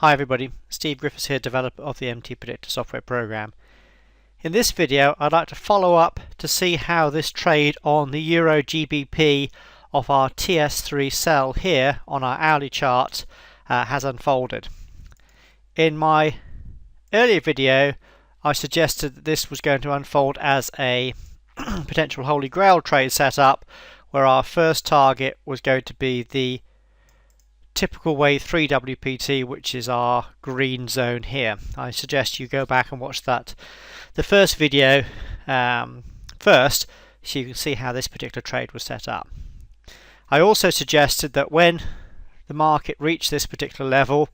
Hi everybody, Steve Griffiths here, developer of the MTPredictor software program. In this video I'd like to follow up to see how this trade on the EURGBP of our TS3 cell here on our hourly chart has unfolded. In my earlier video I suggested that this was going to unfold as a potential Holy Grail trade setup where our first target was going to be the typical wave 3 WPT, which is our green zone here. I suggest you go back and watch the first video first so you can see how this particular trade was set up. I also suggested that when the market reached this particular level,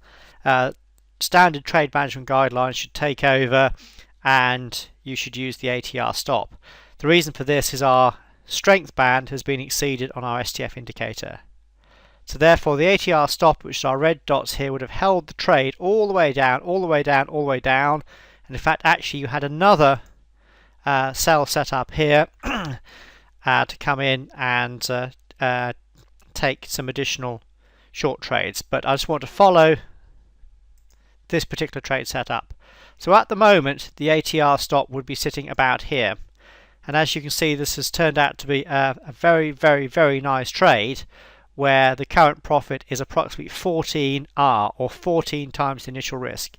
standard trade management guidelines should take over and you should use the ATR stop. The reason for this is our strength band has been exceeded on our STF indicator. So therefore the ATR stop, which is our red dots here, would have held the trade all the way down, all the way down, all the way down. And in fact actually you had another sell set up here to come in and take some additional short trades. But I just want to follow this particular trade setup. So at the moment the ATR stop would be sitting about here. And as you can see, this has turned out to be a very, very, very nice trade, where the current profit is approximately 14R, or 14 times the initial risk.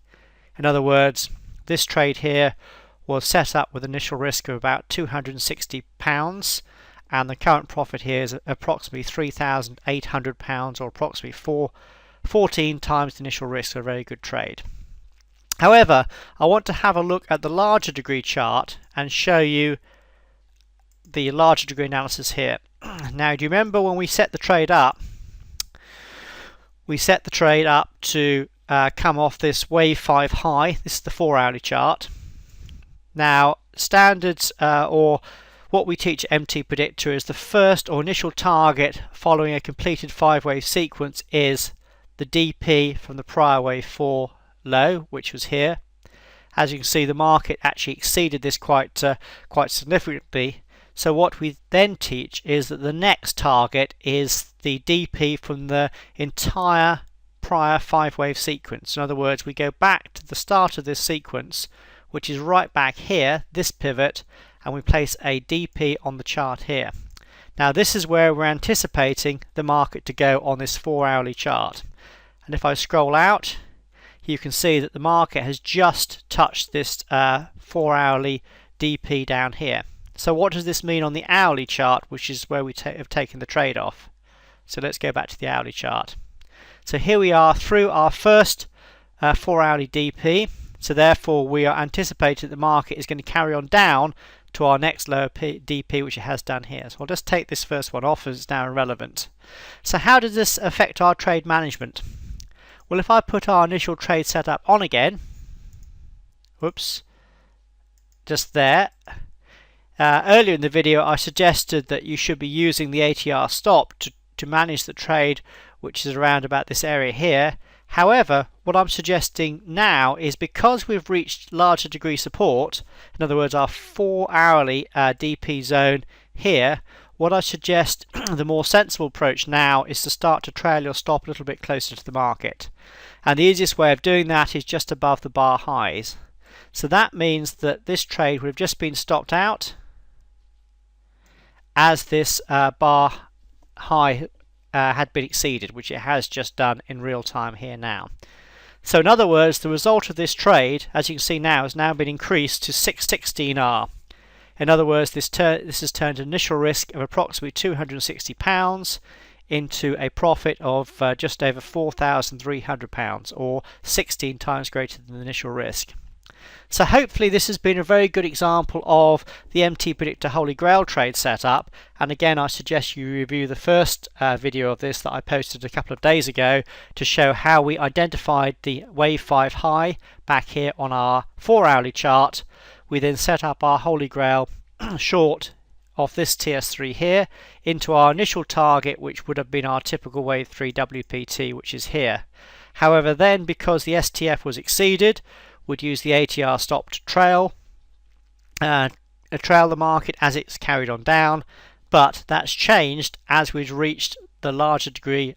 In other words, this trade here was set up with initial risk of about £260, and the current profit here is approximately £3,800, or approximately 14 times the initial risk. So a very good trade. However, I want to have a look at the larger degree chart and show you the larger degree analysis here. Now, do you remember when we set the trade up? We set the trade up to come off this wave 5 high. This is the 4-hourly chart. Now, standards or what we teach at MTPredictor is the first or initial target following a completed 5-wave sequence is the DP from the prior wave 4 low, which was here. As you can see, the market actually exceeded this quite significantly. So what we then teach is that the next target is the DP from the entire prior 5-wave sequence. In other words, we go back to the start of this sequence, which is right back here, this pivot, and we place a DP on the chart here. Now this is where we're anticipating the market to go on this 4-hourly chart. And if I scroll out, you can see that the market has just touched this 4-hourly DP down here. So what does this mean on the hourly chart, which is where we have taken the trade off? So let's go back to the hourly chart. So here we are through our first 4-hourly DP. So therefore we are anticipating that the market is going to carry on down to our next lower DP, which it has done here. So I'll just take this first one off as it's now irrelevant. So how does this affect our trade management? Well, if I put our initial trade setup on again, whoops, just there. Earlier in the video I suggested that you should be using the ATR stop to manage the trade, which is around about this area here. However, what I'm suggesting now is because we've reached larger degree support, in other words our 4-hourly DP zone here, what I suggest the more sensible approach now is to start to trail your stop a little bit closer to the market. And the easiest way of doing that is just above the bar highs. So that means that this trade would have just been stopped out as this bar high had been exceeded, which it has just done in real time here now. So in other words, the result of this trade, as you can see now, has now been increased to 616R. In other words, this has turned an initial risk of approximately £260 into a profit of just over £4,300, or 16 times greater than the initial risk. So hopefully this has been a very good example of the MTPredictor Holy Grail trade setup, and again I suggest you review the first video of this that I posted a couple of days ago to show how we identified the wave 5 high back here on our 4-hourly chart. We then set up our Holy Grail short of this TS3 here into our initial target, which would have been our typical wave 3 WPT, which is here. However, then because the STF was exceeded, would use the ATR stop to trail the market as it's carried on down, but that's changed as we've reached the larger degree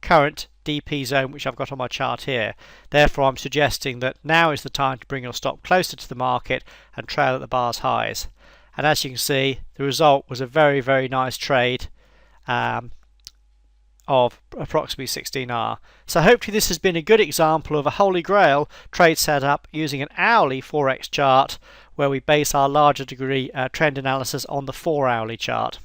current DP zone which I've got on my chart here. Therefore, I'm suggesting that now is the time to bring your stop closer to the market and trail at the bar's highs. And as you can see, the result was a very, very nice trade of approximately 16R. So hopefully this has been a good example of a holy grail trade setup using an hourly Forex chart where we base our larger degree trend analysis on the 4-hourly chart.